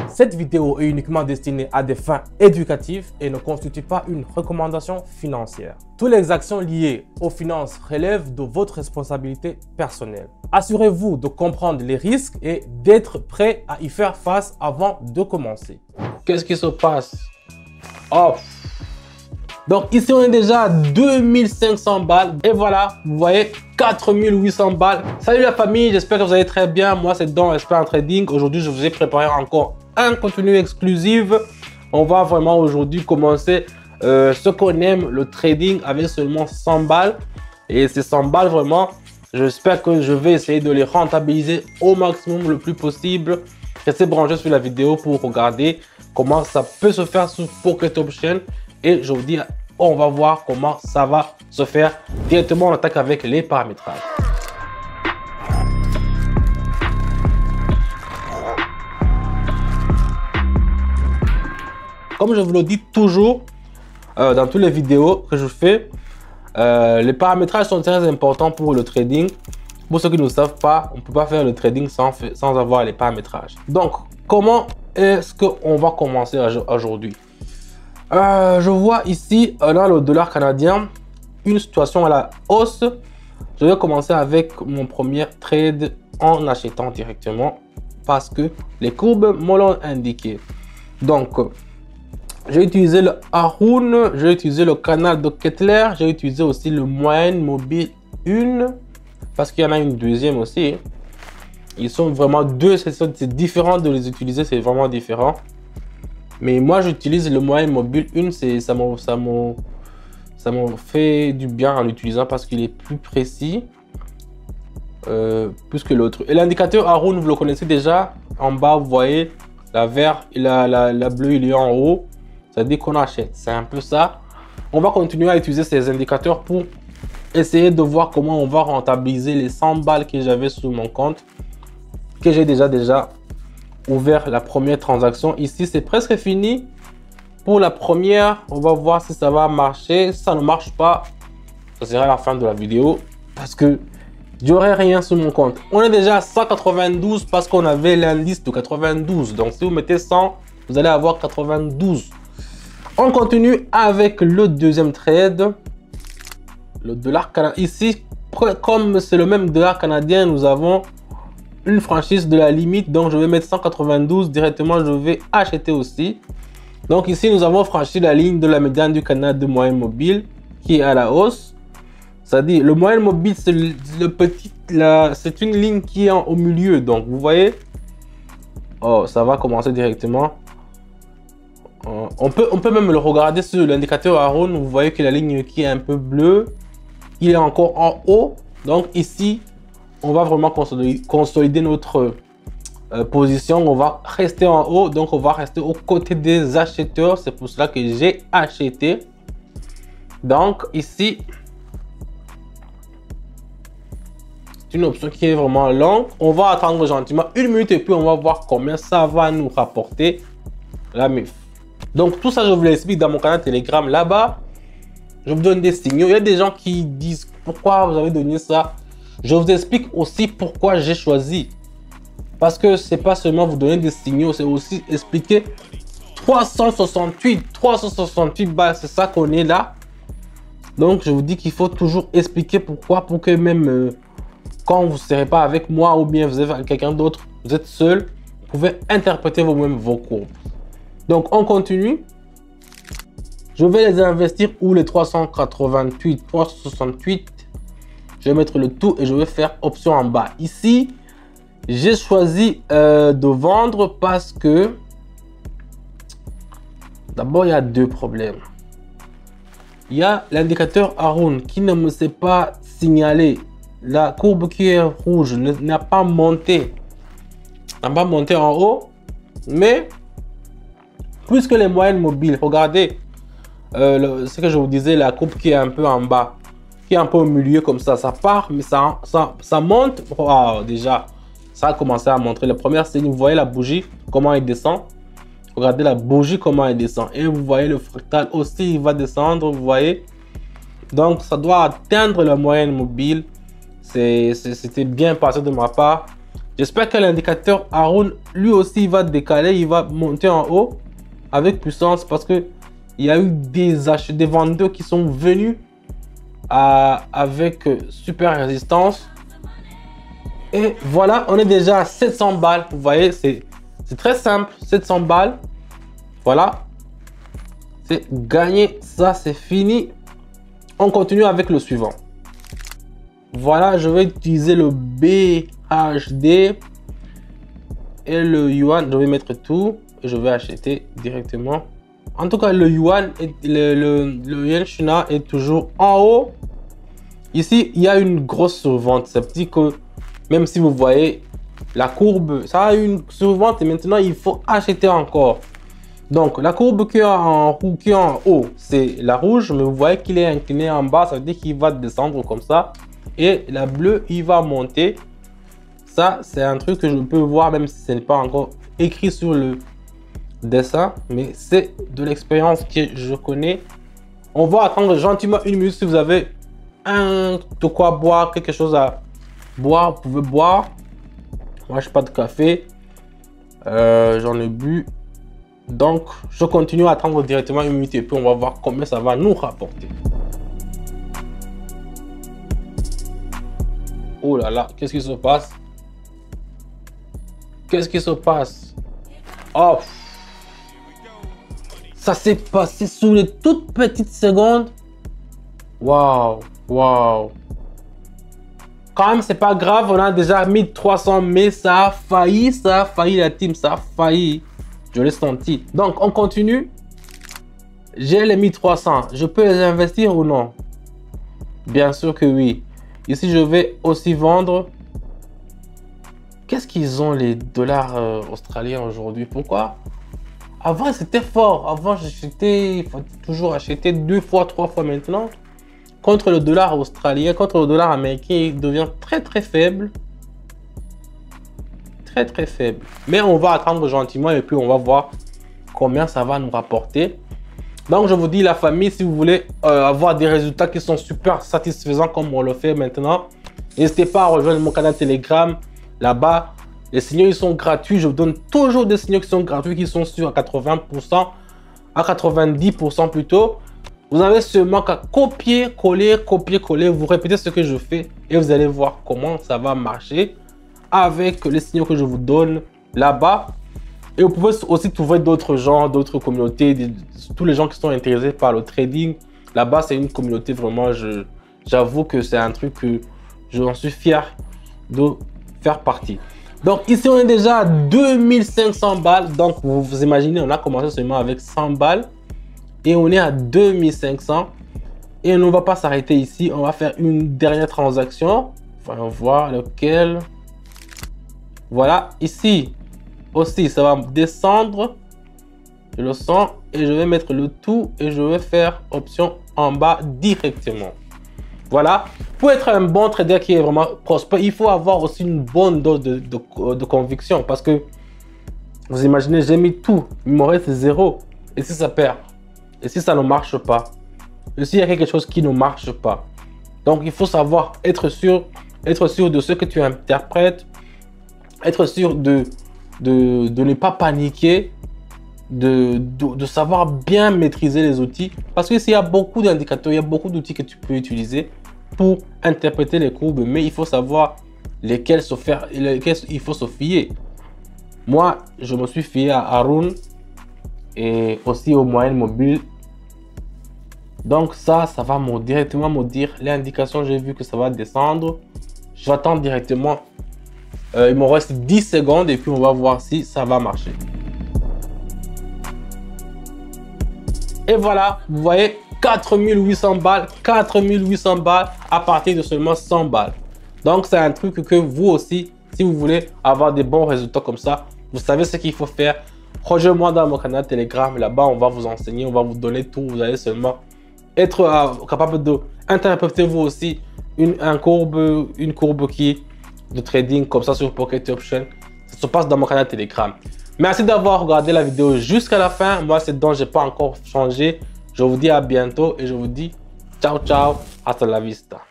Cette vidéo est uniquement destinée à des fins éducatives et ne constitue pas une recommandation financière. Toutes les actions liées aux finances relèvent de votre responsabilité personnelle. Assurez-vous de comprendre les risques et d'être prêt à y faire face avant de commencer. Qu'est-ce qui se passe? Oh. Donc ici on est déjà à 2500 balles et voilà, vous voyez 4800 balles. Salut la famille, j'espère que vous allez très bien. Moi c'est Don Expert en Trading. Aujourd'hui je vous ai préparé encore un contenu exclusif. On va vraiment aujourd'hui commencer ce qu'on aime, le trading, avec seulement 100 balles. Et ces 100 balles vraiment, j'espère que je vais essayer de les rentabiliser au maximum le plus possible. Restez branchés sur la vidéo pour regarder comment ça peut se faire sur Pocket Option. Et je vous dis, on va voir comment ça va se faire. Directement, on attaque avec les paramétrages. Comme je vous le dis toujours dans toutes les vidéos que je fais, les paramétrages sont très importants pour le trading. Pour ceux qui ne savent pas, on ne peut pas faire le trading sans avoir les paramétrages. Donc, comment est-ce qu'on va commencer aujourd'hui? Je vois ici, dans le dollar canadien, une situation à la hausse. Je vais commencer avec mon premier trade en achetant directement parce que les courbes me l'ont indiqué. Donc, j'ai utilisé le Haroon, j'ai utilisé le canal de Kettler, j'ai utilisé aussi le moyenne mobile 1 parce qu'il y en a une deuxième aussi. Ils sont vraiment deux, c'est différent de les utiliser, c'est vraiment différent. Mais moi, j'utilise le moyen mobile 1, ça me fait du bien en l'utilisant parce qu'il est plus précis plus que l'autre. Et l'indicateur Haroon, vous le connaissez déjà. En bas, vous voyez, la verte et la bleue, il est en haut. Ça dit qu'on achète. C'est un peu ça. On va continuer à utiliser ces indicateurs pour essayer de voir comment on va rentabiliser les 100 balles que j'avais sur mon compte, que j'ai déjà ouvert la première transaction. Ici c'est presque fini pour la première. On va voir si ça va marcher. Si ça ne marche pas, ça sera la fin de la vidéo parce que j'aurai rien sur mon compte. On est déjà à 192 parce qu'on avait l'indice de 92. Donc si vous mettez 100, vous allez avoir 92. On continue avec le deuxième trade, le dollar canadien. Ici, comme c'est le même dollar canadien, nous avons une franchise de la limite, donc je vais mettre 192 directement. Je vais acheter aussi. Donc ici nous avons franchi la ligne de la médiane du canal de moyenne mobile qui est à la hausse. C'est-à-dire le moyenne mobile, c'est c'est une ligne qui est au milieu. Donc vous voyez, oh, ça va commencer directement. On peut même le regarder sur l'indicateur Haroon. Vous voyez que la ligne qui est un peu bleue, il est encore en haut. Donc ici on va vraiment consolider notre position. On va rester en haut, donc on va rester aux côtés des acheteurs. C'est pour cela que j'ai acheté. Donc ici, c'est une option qui est vraiment longue. On va attendre gentiment 1 minute et puis on va voir combien ça va nous rapporter la MIF. Donc tout ça, je vous l'explique dans mon canal Telegram. Là-bas, je vous donne des signaux. Il y a des gens qui disent pourquoi vous avez donné ça. Je vous explique aussi pourquoi j'ai choisi. Parce que c'est pas seulement vous donner des signaux, c'est aussi expliquer 368 balles, c'est ça qu'on est là. Donc je vous dis qu'il faut toujours expliquer pourquoi, pour que même quand vous ne serez pas avec moi ou bien vous êtes avec quelqu'un d'autre, vous êtes seul, vous pouvez interpréter vous-même vos courbes. Donc on continue. Je vais les investir où les 388, 368. Je vais mettre le tout et je vais faire option en bas. Ici, j'ai choisi de vendre parce que d'abord, il y a deux problèmes. Il y a l'indicateur Haroon qui ne me sait pas signaler. La courbe qui est rouge n'a pas monté. N'a pas monté en haut. Mais plus que les moyennes mobiles, regardez ce que je vous disais, la courbe qui est un peu en bas, qui est un peu au milieu comme ça part, mais ça monte. Wow, déjà, ça a commencé à montrer. La première signe, vous voyez la bougie, comment elle descend. Regardez la bougie, comment elle descend. Et vous voyez le fractal aussi, il va descendre, vous voyez. Donc, ça doit atteindre la moyenne mobile. C'était bien passé de ma part. J'espère que l'indicateur Haroon, lui aussi, il va décaler, il va monter en haut avec puissance parce que il y a eu des vendeurs qui sont venus avec super résistance. Et voilà, on est déjà à 700 balles. Vous voyez, c'est très simple. 700 balles. Voilà. C'est gagné. Ça, c'est fini. On continue avec le suivant. Voilà, je vais utiliser le BHD et le yuan. Je vais mettre tout et je vais acheter directement. En tout cas, le yuan et le yen chinois est toujours en haut. Ici, il y a une grosse survente. Ça veut dire que même si vous voyez la courbe, ça a une survente et maintenant il faut acheter encore. Donc la courbe qui est en haut, c'est la rouge, mais vous voyez qu'il est incliné en bas, ça veut dire qu'il va descendre comme ça. Et la bleue, il va monter. Ça, c'est un truc que je peux voir même si ce n'est pas encore écrit sur le dessin, mais c'est de l'expérience que je connais. On va attendre gentiment une minute. Si vous avez de quoi boire, quelque chose à boire, vous pouvez boire. Moi, je n'ai pas de café. J'en ai bu. Donc, je continue à attendre directement une minute et puis on va voir combien ça va nous rapporter. Oh là là, qu'est-ce qui se passe? Qu'est-ce qui se passe? Oh! Ça s'est passé sous les toutes petites secondes. Waouh! Waouh! Quand même, c'est pas grave, on a déjà 1300, mais ça a failli la team, ça a failli. Je l'ai senti. Donc, on continue. J'ai les 1300. Je peux les investir ou non? Bien sûr que oui. Ici, je vais aussi vendre. Qu'est-ce qu'ils ont les dollars australiens aujourd'hui? Pourquoi? Avant, c'était fort. Avant, il faut toujours acheter 2 fois, 3 fois maintenant. Contre le dollar australien, contre le dollar américain, il devient très très faible. Très faible. Mais on va attendre gentiment et puis on va voir combien ça va nous rapporter. Donc je vous dis la famille, si vous voulez avoir des résultats qui sont super satisfaisants comme on le fait maintenant, n'hésitez pas à rejoindre mon canal Telegram. Là-bas, les signaux ils sont gratuits. Je vous donne toujours des signaux qui sont gratuits, qui sont sûrs à 80%, à 90% plutôt. Vous avez seulement qu'à copier, coller, vous répétez ce que je fais et vous allez voir comment ça va marcher avec les signaux que je vous donne là-bas. Et vous pouvez aussi trouver d'autres gens, d'autres communautés, tous les gens qui sont intéressés par le trading. Là-bas, c'est une communauté vraiment, j'avoue que c'est un truc que j'en suis fier de faire partie. Donc ici, on est déjà à 2500 balles. Donc vous imaginez, on a commencé seulement avec 100 balles. Et on est à 2500. Et on ne va pas s'arrêter ici. On va faire une dernière transaction. Voyons voir lequel. Voilà, ici aussi, ça va descendre. Je le sens. Et je vais mettre le tout. Et je vais faire option en bas directement. Voilà. Pour être un bon trader qui est vraiment prospère, il faut avoir aussi une bonne dose de conviction. Parce que, vous imaginez, j'ai mis tout. Il me reste 0. Et si ça perd? Et si ça ne marche pas? Et s'il y a quelque chose qui ne marche pas? Donc, il faut savoir être sûr de ce que tu interprètes, être sûr de ne pas paniquer, de savoir bien maîtriser les outils. Parce que s'il y a beaucoup d'indicateurs, il y a beaucoup d'outils que tu peux utiliser pour interpréter les courbes, mais il faut savoir lesquels il faut se fier. Moi, je me suis fié à Haroon et aussi aux moyennes mobiles. Donc ça va directement me dire les indications. J'ai vu que ça va descendre. J'attends directement. Il me reste 10 secondes et puis on va voir si ça va marcher. Et voilà, vous voyez 4800 balles, 4800 balles à partir de seulement 100 balles. Donc c'est un truc que vous aussi, si vous voulez avoir des bons résultats comme ça, vous savez ce qu'il faut faire. Rejoignez-moi dans mon canal Telegram. Là-bas, on va vous enseigner, on va vous donner tout. Vous allez seulement être capable d'interpréter vous aussi une courbe de trading comme ça sur Pocket Option. Ça se passe dans mon canal Telegram. Merci d'avoir regardé la vidéo jusqu'à la fin. Moi, c'est donc j'ai pas encore changé. Je vous dis à bientôt et je vous dis ciao, ciao, hasta la vista.